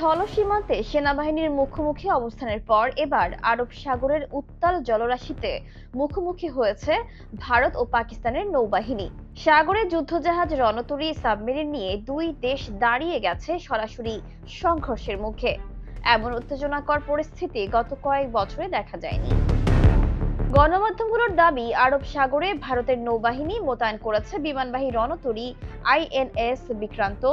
স্থল সীমান্তে সেনাবাহিনীর মুখোমুখি অবস্থানের পর এবার আরব সাগরের উত্তাল জলরাশিতে মুখোমুখি হয়েছে ভারত ও পাকিস্তানের নৌবাহিনী। সাগরে যুদ্ধজাহাজ, রণতরী, সাবমেরিন নিয়ে দুই দেশ দাঁড়িয়ে গেছে সরাসরি সংঘর্ষের মুখে। এমন উত্তেজনাকর পরিস্থিতি গত কয়েক বছরে দেখা যায়নি। গণমাধ্যমগুলোর দাবি, আরব সাগরে ভারতের নৌবাহিনী মোতায়েন করেছে বিমানবাহী রণতরী, আইএনএস বিক্রান্ত,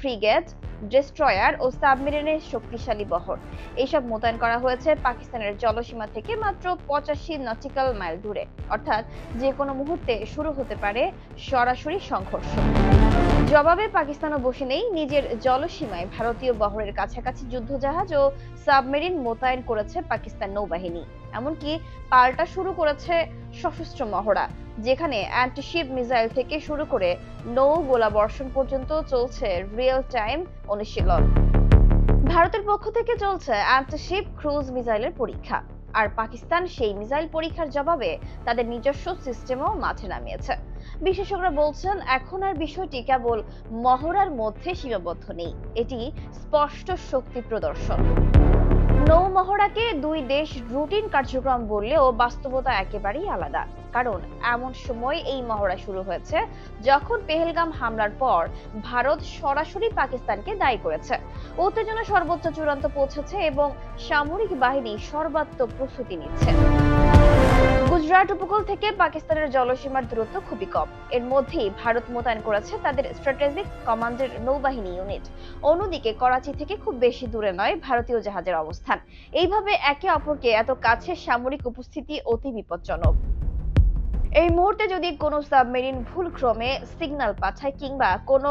ফ্রিগেট, ডেস্ট্রয়ার ও সাবমেরিনের শক্তিশালী বহর। এইসব মোতায়েন করা হয়েছে পাকিস্তানের জলসীমা থেকে মাত্র 85 নটিক্যাল মাইল দূরে, অর্থাৎ যে কোনো মুহূর্তে শুরু হতে পারে সরাসরি সংঘর্ষ। জবাবে পাকিস্তানও বসে নেই। নিজের জলসীমায় ভারতীয় বহরের কাছাকাছি যুদ্ধজাহাজ ও সাবমেরিন মোতায়েন করেছে পাকিস্তান নৌবাহিনী। এমনকি পাল্টা শুরু করেছে সশস্ত্র মহড়া, যেখানে অ্যান্টিশিপ মিসাইল থেকে শুরু করে নৌ গোলাবর্ষণ পর্যন্ত চলছে রিয়েল টাইম অনুশীলন। ভারতের পক্ষ থেকে চলছে অ্যান্টিশিপ ক্রুজ মিসাইলের পরীক্ষা, আর পাকিস্তান সেই মিসাইল পরীক্ষার জবাবে তাদের নিজস্ব সিস্টেমও মাঠে নামিয়েছে। বিশেষজ্ঞরা বলছেন, এখন আর বিষয়টি কেবল মহড়ার মধ্যে সীমাবদ্ধ নেই, এটি স্পষ্ট শক্তি প্রদর্শন। নৌ মহড়াকে দুই দেশ রুটিন কার্যক্রম বললেও বাস্তবতা একেবারেই আলাদা। কারণ এমন সময় এই মহড়া শুরু হয়েছে যখন পেহেলগাম হামলার পর ভারত সরাসরি পাকিস্তানকে দায়ী করেছে। উত্তেজনা সর্বোচ্চ চূড়ান্ত পৌঁছেছে এবং সামরিক বাহিনী সর্বাত্মক প্রস্তুতি নিচ্ছে। গুজরাট উপকূল থেকে পাকিস্তানের জলসীমার দূরত্ব খুবই কম। এর মধ্যেই ভারত মোতায়েন করেছে তাদের স্ট্র্যাটেজিক কমান্ডের নৌবাহিনী ইউনিট। অন্যদিকে করাচি থেকে খুব বেশি দূরে নয় ভারতীয় জাহাজের অবস্থান। এইভাবে একে অপরকে এত কাছে সামরিক উপস্থিতি অতি বিপজ্জনক। এই মুহূর্তে যদি কোনো সাবমেরিন ভুলক্রমে সিগন্যাল পাঠায় কিংবা কোনো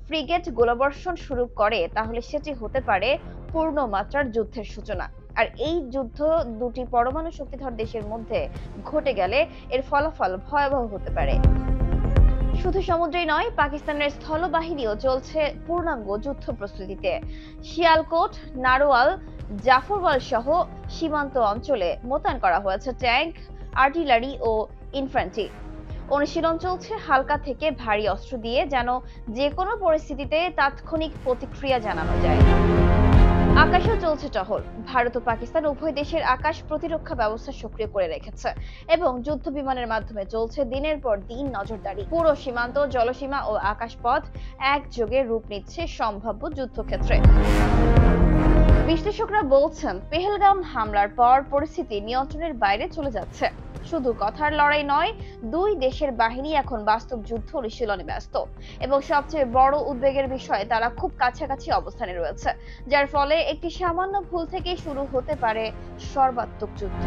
ফ্রিগেট গোলাবর্ষণ শুরু করে, তাহলে সেটি হতে পারে পূর্ণ মাত্রার যুদ্ধের সূচনা। আর এই যুদ্ধ দুটি পরমাণু শক্তিধর দেশের মধ্যে ঘটে গেলে এর ফলাফল ভয়াবহ হতে পারে। শুধু সমুদ্রেই নয়, পাকিস্তানের স্থলবাহিনীও চলছে পূর্ণাঙ্গ যুদ্ধ প্রস্তুতিতে। শিয়ালকোট, নারোয়াল, জাফরওয়াল সহ সীমান্ত অঞ্চলে মোতায়েন করা হয়েছে ট্যাঙ্ক, আর্টিলারি ও ইনফ্যান্ট্রি। অনুশীলন চলছে হালকা থেকে ভারী অস্ত্র দিয়ে, যেন যে কোনো পরিস্থিতিতে তাৎক্ষণিক প্রতিক্রিয়া জানানো যায়। আকাশেও চলছে টহল। ভারত ও পাকিস্তান উভয় দেশের আকাশ প্রতিরক্ষা ব্যবস্থা সক্রিয় করে রেখেছে এবং যুদ্ধ বিমানের মাধ্যমে চলছে দিনের পর দিন নজরদারি। পুরো সীমান্ত, জলসীমা ও আকাশপথ একযোগে রূপ নিচ্ছে সম্ভাব্য যুদ্ধক্ষেত্রে। বিশ্লেষকরা বলছেন, পেহেলগাম হামলার পর পরিস্থিতি নিয়ন্ত্রণের বাইরে চলে যাচ্ছে। শুধু কথার লড়াই নয়, দুই দেশের বাহিনী এখন বাস্তব যুদ্ধ অনুশীলনে ব্যস্ত এবং সবচেয়ে বড় উদ্বেগের বিষয়, তারা খুব কাছাকাছি অবস্থানে রয়েছে, যার ফলে একটি সামান্য ভুল থেকে শুরু হতে পারে সর্বাত্মক যুদ্ধ।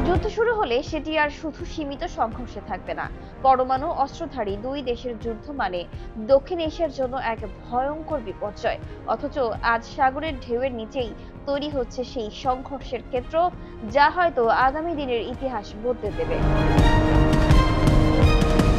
যুদ্ধ শুরু হলে সেটি আর শুধু সীমিত সংঘর্ষে থাকবে না। পরমাণু অস্ত্রধারী দুই দেশের যুদ্ধ মানে দক্ষিণ এশিয়ার জন্য এক ভয়ঙ্কর বিপর্যয়। অথচ আজ সাগরের ঢেউয়ের নিচেই তৈরি হচ্ছে সেই সংঘর্ষের ক্ষেত্র, যা হয়তো আগামী দিনের ইতিহাস বদলে দেবে।